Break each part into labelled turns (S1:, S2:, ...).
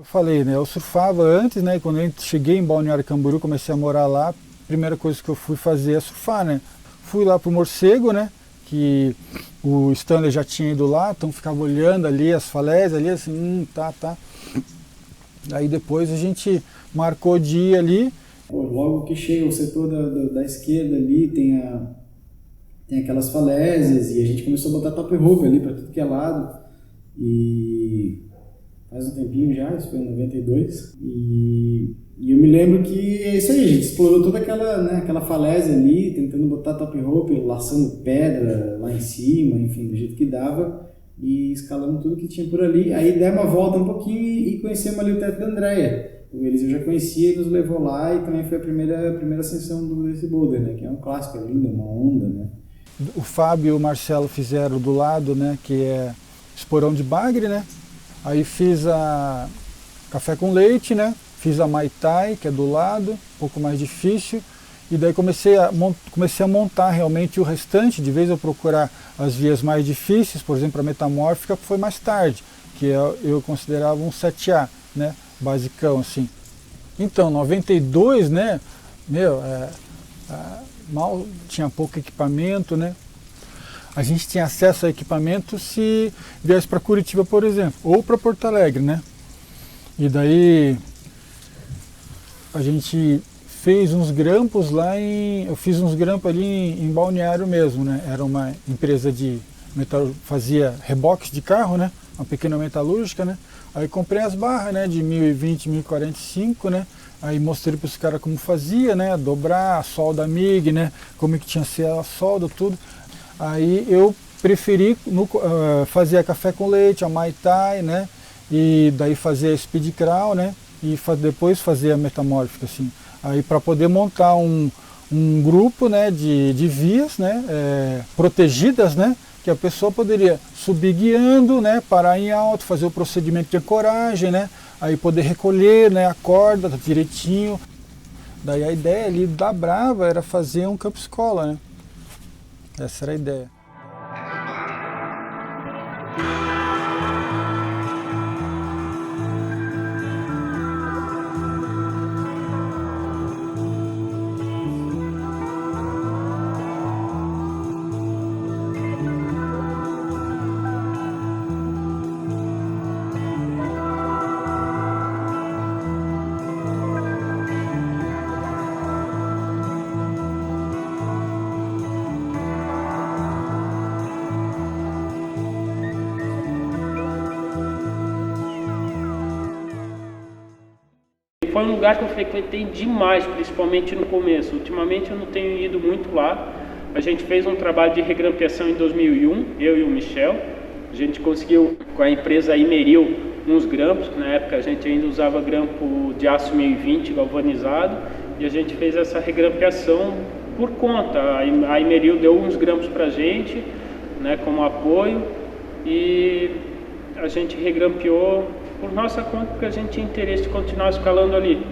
S1: Eu falei, né, eu surfava antes, né, e quando eu cheguei em Balneário Camboriú, comecei a morar lá, a primeira coisa que eu fui fazer é surfar, né. Fui lá pro Morcego, né, que o Stanley já tinha ido lá, então ficava olhando ali as falésias, ali assim, tá. Aí depois a gente marcou de ir ali.
S2: Logo que chega o setor da esquerda ali, tem aquelas falésias, e a gente começou a botar top rope ali para tudo que é lado. E faz um tempinho já, isso foi em 92. E eu me lembro que é isso aí, a gente explorou toda aquela, né, aquela falésia ali, tentando botar top rope, laçando pedra lá em cima, enfim, do jeito que dava. E escalamos tudo que tinha por ali. Aí demos uma volta um pouquinho e conhecemos ali o Teto da Andréia. Eles eu já conhecia e nos levou lá, e também foi a primeira ascensão desse boulder, né? Que é um clássico, é lindo, uma onda, né?
S1: O Fábio e o Marcelo fizeram do lado, né, que é esporão de bagre, né? Aí fiz a café com leite, né? Fiz a Mai Tai, que é do lado, um pouco mais difícil. E daí comecei a montar realmente o restante, de vez eu procurar as vias mais difíceis, por exemplo, a metamórfica, foi mais tarde, que eu considerava um 7A, né? Basicão, assim. Então, 92, né? Mal tinha pouco equipamento, né? A gente tinha acesso a equipamento se viesse para Curitiba, por exemplo, ou para Porto Alegre, né? E daí a gente fez uns grampos lá eu fiz uns grampos ali em Balneário mesmo, né? Era uma empresa de fazia reboques de carro, né? Uma pequena metalúrgica, né? Aí comprei as barras, né? De 1020, 1045, né? Aí mostrei para os caras como fazia, né? Dobrar a solda MIG, né? Como que tinha que ser a solda, tudo. Aí eu preferi fazer a café com leite, a Mai Tai, né? E daí fazer a speed crawl, né? E depois fazer a metamórfica, assim. Aí para poder montar um grupo, né, de vias, né, protegidas, né, que a pessoa poderia subir guiando, né, parar em alto, fazer o procedimento de ancoragem, né, aí poder recolher, né, a corda direitinho. Daí a ideia ali da Brava era fazer um campo escola, né. Essa era a ideia.
S3: Foi um lugar que eu frequentei demais, principalmente no começo. Ultimamente eu não tenho ido muito lá. A gente fez um trabalho de regrampeação em 2001, eu e o Michel. A gente conseguiu, com a empresa Imeril, uns grampos, que na época a gente ainda usava grampo de aço 1020 galvanizado, e a gente fez essa regrampeação por conta. A Imeril deu uns grampos pra gente, né, como apoio, e a gente regrampeou por nossa conta, porque a gente tinha interesse de continuar escalando ali.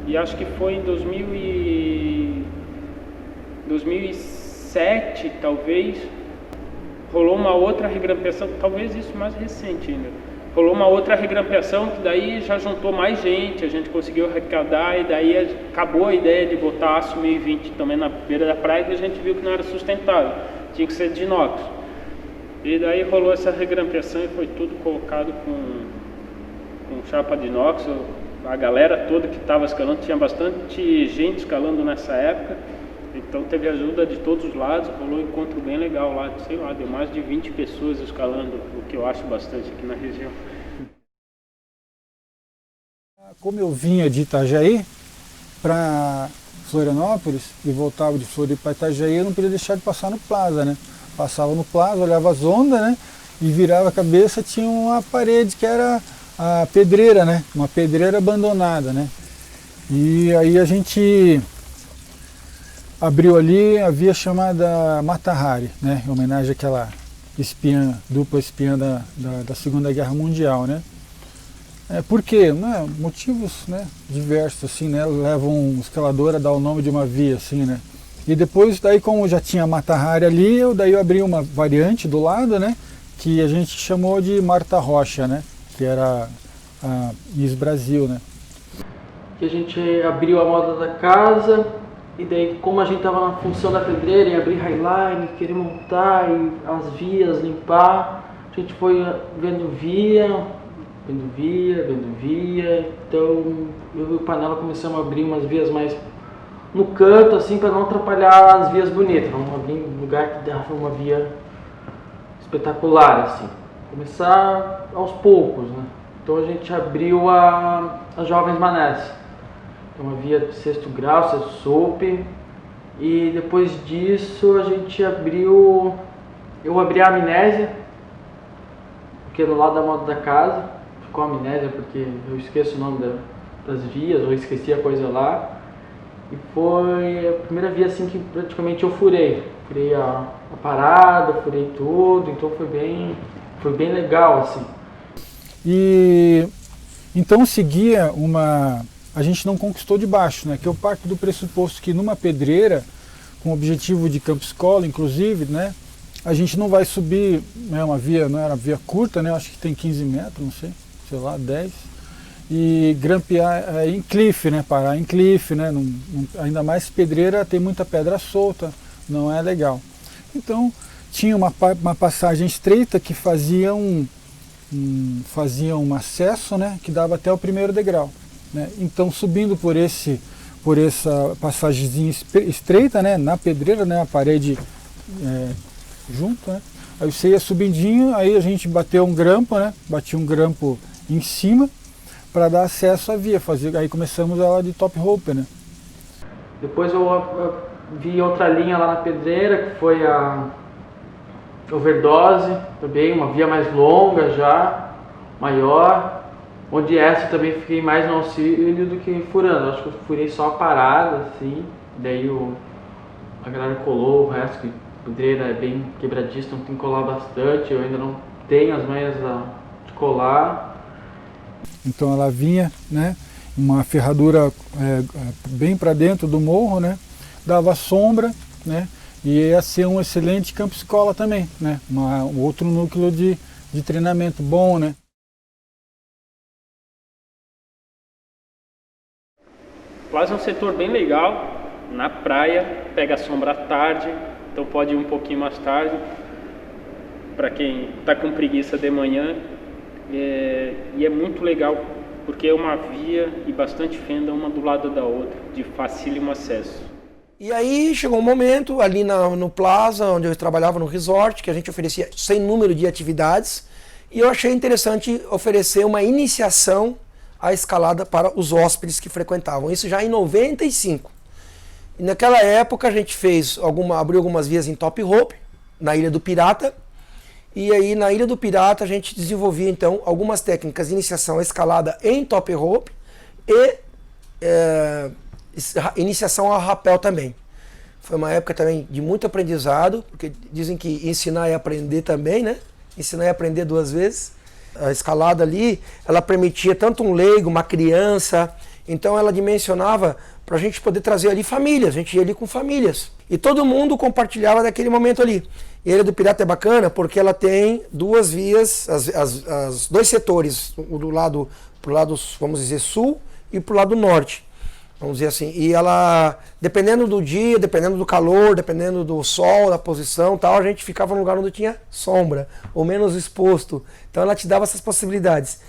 S3: E acho que foi em 2007, talvez, rolou uma outra regrampeação, talvez isso mais recente ainda. Rolou uma outra regrampeação que daí já juntou mais gente, a gente conseguiu arrecadar, e daí acabou a ideia de botar aço 1020 também na beira da praia, e a gente viu que não era sustentável, tinha que ser de inox. E daí rolou essa regrampeação e foi tudo colocado com chapa de inox. A galera toda que estava escalando, tinha bastante gente escalando nessa época, então teve ajuda de todos os lados, rolou um encontro bem legal lá, sei lá, deu mais de 20 pessoas escalando, o que eu acho bastante aqui na região.
S1: Como eu vinha de Itajaí para Florianópolis e voltava de Floripa para Itajaí, eu não podia deixar de passar no Plaza, né? Passava no Plaza, olhava as ondas, né? E virava a cabeça, tinha uma parede que era a pedreira, né? Uma pedreira abandonada, né? E aí a gente abriu ali a via chamada Mata Hari, né? Em homenagem àquela dupla espiã da Segunda Guerra Mundial, né? Por quê? Né? Motivos, né, diversos, assim, né? Levam um escalador a dar o nome de uma via, assim, né? E depois, daí como já tinha Mata Hari ali, eu abri uma variante do lado, né? Que a gente chamou de Marta Rocha, né? Que era a Miss Brasil, né?
S4: Que a gente abriu a moda da casa, e daí como a gente estava na função da pedreira, em abrir highline, querer montar e as vias, limpar, a gente foi vendo via, então eu e o Panela começamos a abrir umas vias mais no canto, assim, para não atrapalhar as vias bonitas, vamos abrir um lugar que dava uma via espetacular, assim, começar aos poucos, né? Então a gente abriu as Jovens Manés, uma via de 6º grau, 6º SUP, e depois disso a gente abriu, eu abri a Amnésia, porque do lado da moda da casa, ficou a Amnésia porque eu esqueço o nome das vias, ou esqueci a coisa lá, e foi a primeira via assim que praticamente eu furei a parada, furei tudo, então foi bem legal assim.
S1: E então seguia a gente não conquistou de baixo, né? Que eu parto do pressuposto que numa pedreira, com o objetivo de campo escola, inclusive, né? A gente não vai subir, né, uma via, não era via curta, né? Eu acho que tem 15 metros, não sei lá, 10. E grampear em cliff, né? Parar em cliff, né? Ainda mais pedreira, tem muita pedra solta, não é legal. Então tinha uma passagem estreita que fazia um acesso, né? Que dava até o 1º degrau, né? Então subindo por essa passagemzinha estreita, né? Na pedreira, né? A parede junto, né? Aí você ia subidinho, aí a gente bateu um grampo, né? Batia um grampo em cima para dar acesso à via, aí começamos ela de top rope, né?
S4: Depois eu vi outra linha lá na pedreira, que foi a Overdose, também uma via mais longa já, maior, onde essa também fiquei mais no auxílio do que furando. Acho que eu furei só a parada, assim, daí a galera colou o resto, que a pedreira é bem quebradiça, então tem que colar bastante, eu ainda não tenho as manhas de colar.
S1: Então ela vinha, né, uma ferradura bem para dentro do morro, né, dava sombra, né, e ia ser um excelente campo escola também, né, um outro núcleo de treinamento bom, né.
S3: Plaza é um setor bem legal, na praia, pega a sombra à tarde, então pode ir um pouquinho mais tarde, para quem está com preguiça de manhã. E é muito legal porque é uma via e bastante fenda uma do lado da outra, de facílimo acesso.
S5: E aí chegou um momento ali no Plaza, onde eu trabalhava no resort, que a gente oferecia sem número de atividades, e eu achei interessante oferecer uma iniciação à escalada para os hóspedes que frequentavam, isso já em 95. E naquela época a gente abriu algumas vias em top rope, na Ilha do Pirata. E aí na Ilha do Pirata a gente desenvolvia então algumas técnicas de iniciação à escalada em top rope e iniciação ao rapel também. Foi uma época também de muito aprendizado, porque dizem que ensinar é aprender também, né? Ensinar é aprender 2 vezes. A escalada ali, ela permitia tanto um leigo, uma criança, então ela dimensionava para a gente poder trazer ali famílias, a gente ia ali com famílias. E todo mundo compartilhava daquele momento ali. E a Ilha do Pirata é bacana porque ela tem 2 vias, as 2 setores, pro lado, vamos dizer, sul e pro lado norte, vamos dizer assim. E ela, dependendo do dia, dependendo do calor, dependendo do sol, da posição tal, a gente ficava num lugar onde tinha sombra, ou menos exposto. Então ela te dava essas possibilidades.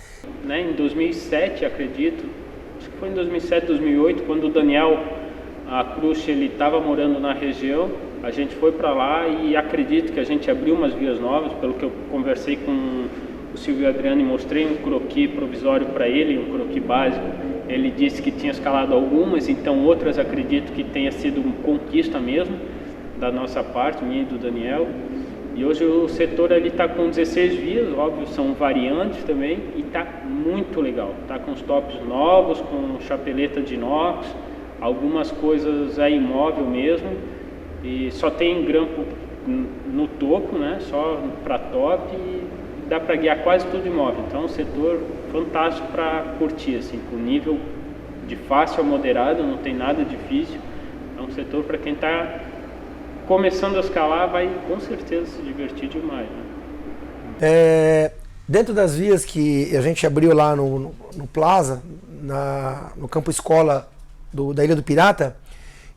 S3: Em 2007, acredito, acho que foi em 2007, 2008, quando o Daniel Cruz ele estava morando na região, a gente foi para lá e acredito que a gente abriu umas vias novas, pelo que eu conversei com o Silvio Adriano e mostrei um croquis provisório para ele, um croquis básico. Ele disse que tinha escalado algumas, então outras acredito que tenha sido uma conquista mesmo, da nossa parte, minha e do Daniel. E hoje o setor está com 16 vias, óbvio, são variantes também, e está muito legal. Está com os tops novos, com chapeleta de inox, algumas coisas imóvel mesmo, e só tem grampo no topo, né? Só para top, e dá para guiar quase tudo imóvel. Então é um setor fantástico para curtir, assim, com nível de fácil a moderado, não tem nada difícil. É um setor para quem está começando a escalar, vai com certeza se divertir demais, né?
S5: Dentro das vias que a gente abriu lá no Plaza, no campo escola da Ilha do Pirata,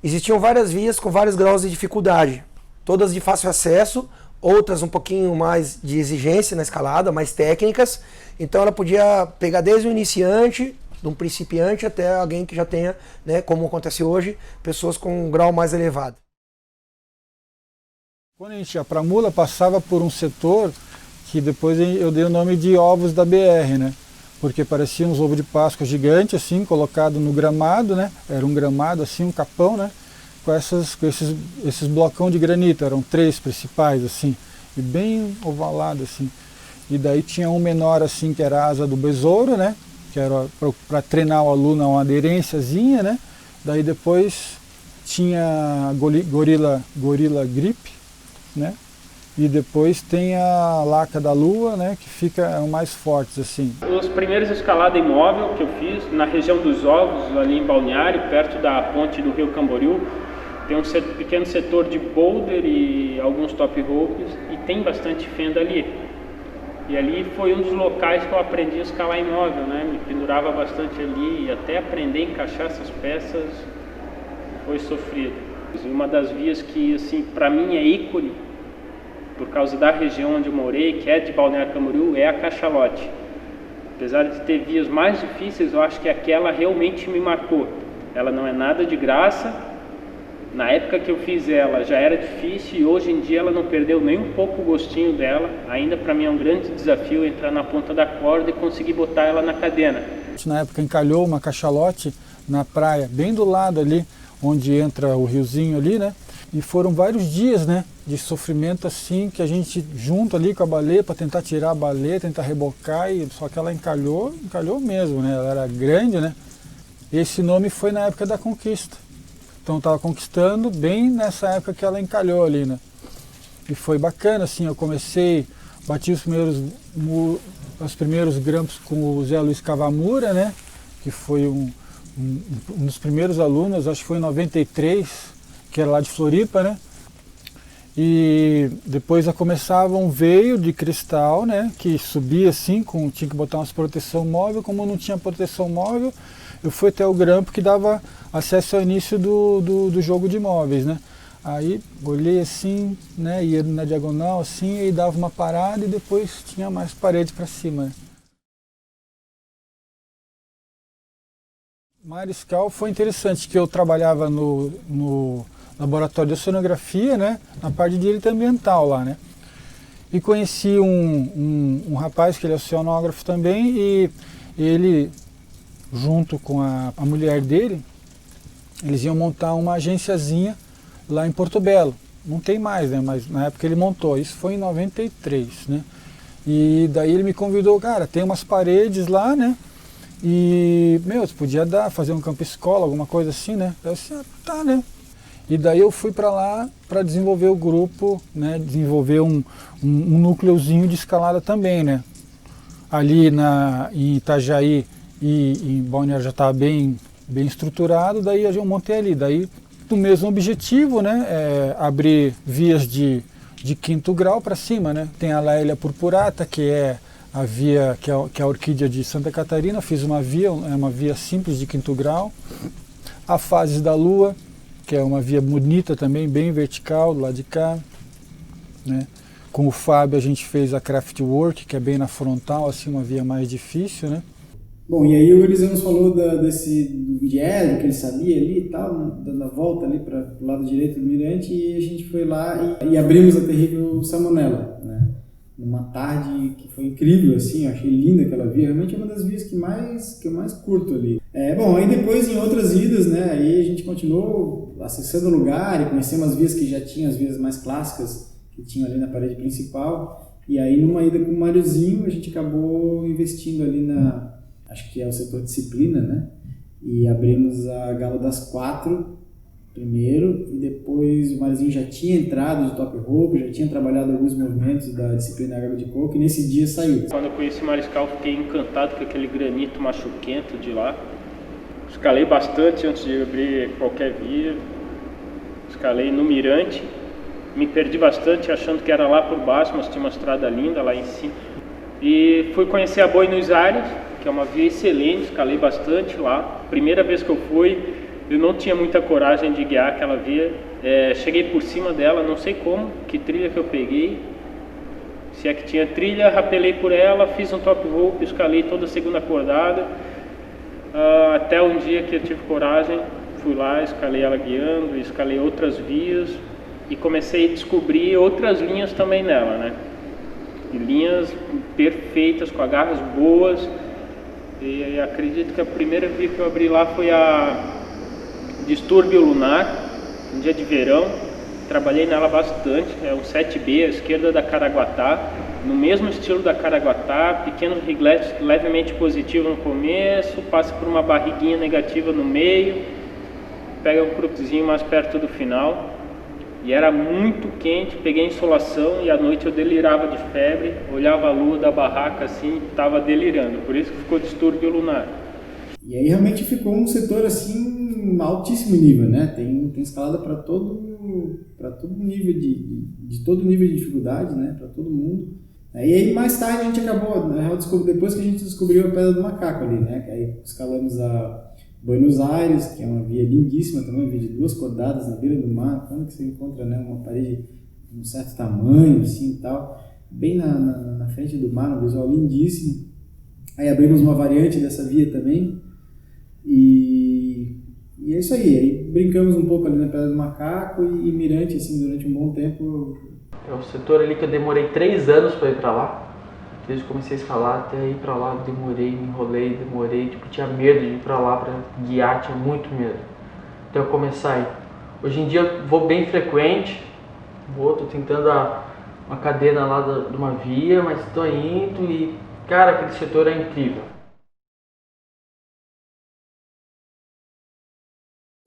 S5: existiam várias vias com vários graus de dificuldade, todas de fácil acesso, outras um pouquinho mais de exigência na escalada, mais técnicas. Então ela podia pegar desde o iniciante, de um principiante, até alguém que já tenha, né, como acontece hoje, pessoas com um grau mais elevado.
S1: Quando a gente ia para Mula, passava por um setor que depois eu dei o nome de ovos da BR, né? Porque parecia uns ovos de Páscoa gigante, assim, colocado no gramado, né? Era um gramado, assim, um capão, né? Com esses blocão de granito, eram 3 principais, assim, e bem ovalado, assim. E daí tinha um menor, assim, que era a asa do besouro, né? Que era para treinar o aluno a uma aderênciazinha, né? Daí depois tinha a gorila grip, né? E depois tem a laca da lua, né, que ficam mais fortes, assim.
S3: Os primeiros escalada imóvel que eu fiz na região dos Ovos, ali em Balneário, perto da ponte do Rio Camboriú, tem um pequeno setor de boulder e alguns top ropes e tem bastante fenda ali. E ali foi um dos locais que eu aprendi a escalar imóvel, né? Me pendurava bastante ali e até aprender a encaixar essas peças foi sofrido. Uma das vias que, assim, para mim é ícone, por causa da região onde eu morei, que é de Balneário Camboriú, é a Cachalote. Apesar de ter vias mais difíceis, eu acho que aquela realmente me marcou. Ela não é nada de graça. Na época que eu fiz ela já era difícil e hoje em dia ela não perdeu nem um pouco o gostinho dela. Ainda para mim é um grande desafio entrar na ponta da corda e conseguir botar ela na cadena.
S1: Na época encalhou uma cachalote na praia, bem do lado ali, onde entra o riozinho ali, né? E foram vários dias, né, de sofrimento assim, que a gente junto ali com a baleia para tentar tirar a baleia, tentar rebocar, e só que ela encalhou mesmo, né? Ela era grande, né? Esse nome foi na época da conquista. Então estava conquistando bem nessa época que ela encalhou ali, né? E foi bacana, assim, eu comecei, bati os primeiros grampos com o Zé Luiz Cavamura, né? Que foi um dos primeiros alunos, acho que foi em 93, que era lá de Floripa, né? E depois já começava um veio de cristal, né? Que subia assim, tinha que botar umas proteção móvel. Como não tinha proteção móvel, eu fui até o grampo que dava acesso ao início do jogo de móveis, né? Aí olhei assim, né? Ia na diagonal assim, e dava uma parada e depois tinha mais parede para cima, né? Mariscal foi interessante, que eu trabalhava no laboratório de oceanografia, né, na parte de direito ambiental lá, né, e conheci um rapaz que ele é oceanógrafo também, e ele, junto com a mulher dele, eles iam montar uma agenciazinha lá em Porto Belo. Não tem mais, né, mas na época ele montou, isso foi em 93, né, e daí ele me convidou, cara, tem umas paredes lá, né, e, você podia fazer um campo escola, alguma coisa assim, né? Eu disse, tá, né? E daí eu fui para lá para desenvolver o grupo, né? Desenvolver um núcleozinho de escalada também, né? Ali em Itajaí e em Balneário já estava bem estruturado, daí eu montei ali. Daí o mesmo objetivo, né? Abrir vias de 5º grau para cima, né? Tem a Laélia purpurata, que é a via, que é a orquídea de Santa Catarina, fiz uma via, é uma via simples de 5º grau. A Fases da Lua, que é uma via bonita também, bem vertical, do lado de cá, né? Com o Fábio a gente fez a Craftwork, que é bem na frontal, assim, uma via mais difícil, né?
S2: Bom, e aí o Eliseu nos falou do diedro que ele sabia ali e tal, dando a volta ali para o lado direito do mirante, e a gente foi lá e abrimos a terrível Salmonella, né? Numa tarde que foi incrível, assim, eu achei linda aquela via, realmente é uma das vias que eu mais curto ali. Bom, aí depois em outras idas, né, aí a gente continuou acessando o lugar e conhecemos as vias que já tinham, as vias mais clássicas que tinham ali na parede principal, e aí numa ida com o Máriozinho a gente acabou investindo ali acho que é o setor disciplina, né, e abrimos a Galo das 4 primeiro, e depois o Máriozinho já tinha entrado de top rope, já tinha trabalhado alguns movimentos da disciplina água de coco, e nesse dia saiu.
S3: Quando eu conheci Mariscal, fiquei encantado com aquele granito machuquento de lá. Escalei bastante antes de abrir qualquer via. Escalei no mirante, me perdi bastante achando que era lá por baixo, mas tinha uma estrada linda lá em cima. E fui conhecer a Buenos Aires, que é uma via excelente, escalei bastante lá. Primeira vez que eu fui, eu não tinha muita coragem de guiar aquela via. Cheguei por cima dela, não sei como, que trilha que eu peguei. Se é que tinha trilha, rapelei por ela, fiz um top rope, escalei toda a segunda acordada. Até um dia que eu tive coragem, fui lá, escalei ela guiando, escalei outras vias e comecei a descobrir outras linhas também nela, né? E linhas perfeitas, com agarras boas. E acredito que a primeira via que eu abri lá foi a Distúrbio Lunar, um dia de verão. Trabalhei nela bastante, é um 7B, à esquerda da Caraguatá, no mesmo estilo da Caraguatá, pequenos rigletes levemente positivos no começo, passa por uma barriguinha negativa no meio, pega um cruquezinho mais perto do final. E era muito quente, peguei insolação e à noite eu delirava de febre, olhava a lua da barraca assim, estava delirando, por isso que ficou Distúrbio Lunar.
S2: E aí realmente ficou um setor assim, altíssimo nível, né? Tem escalada para todo nível de todo nível de dificuldade, né? Para todo mundo. E aí mais tarde a gente acabou, na real, depois que a gente descobriu a Pedra do Macaco ali, né? Que aí escalamos a Buenos Aires, que é uma via lindíssima também, uma via de 2 cordadas na beira do mar, quando que você encontra, né, uma parede de um certo tamanho, assim e tal, bem na frente do mar, um visual lindíssimo. Aí abrimos uma variante dessa via também, e é isso aí brincamos um pouco ali na Pedra do Macaco e Mirante, assim, durante um bom tempo.
S4: É o setor ali que eu demorei 3 anos para ir para lá. Desde que comecei a escalar até ir pra lá, demorei, me enrolei, tipo, tinha medo de ir pra lá pra guiar, tinha muito medo. Até eu começar a ir. Hoje em dia vou bem frequente, tô tentando uma cadena lá de uma via, mas tô indo e, cara, aquele setor é incrível.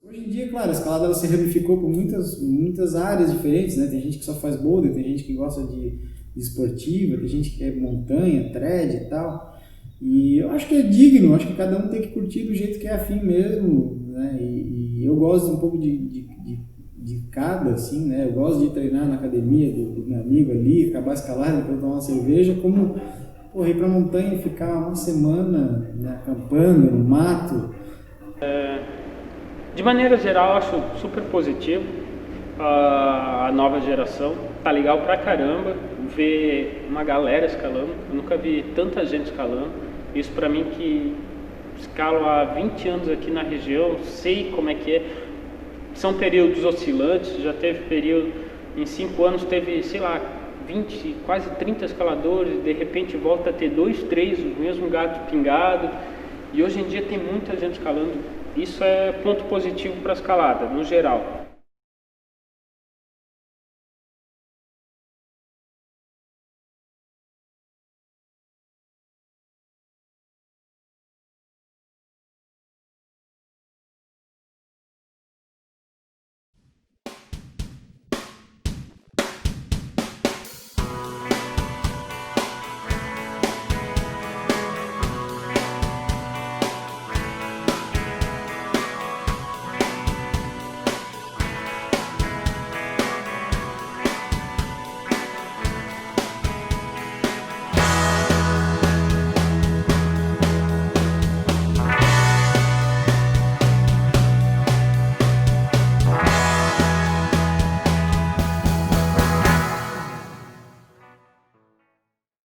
S2: Hoje em dia, claro, a escalada ela se ramificou por muitas áreas diferentes, né? Tem gente que só faz boulder, tem gente que gosta de esportiva, tem gente que quer montanha, thread e tal. E eu acho que é digno, acho que cada um tem que curtir do jeito que é afim mesmo, né? E eu gosto um pouco de cada, assim, né? Eu gosto de treinar na academia do meu amigo ali, acabar a escalada, depois tomar uma cerveja, como ir pra montanha e ficar uma semana, né, acampando no mato.
S3: De maneira geral, eu acho super positivo a nova geração. Tá legal pra caramba ver uma galera escalando. Eu nunca vi tanta gente escalando. Isso pra mim que escalo há 20 anos aqui na região, sei como é que é. São períodos oscilantes, já teve período, em 5 anos teve, sei lá, 20, quase 30 escaladores, de repente volta a ter 2, 3, o mesmo gato pingado. E hoje em dia tem muita gente escalando. Isso é ponto positivo para a escalada, no geral.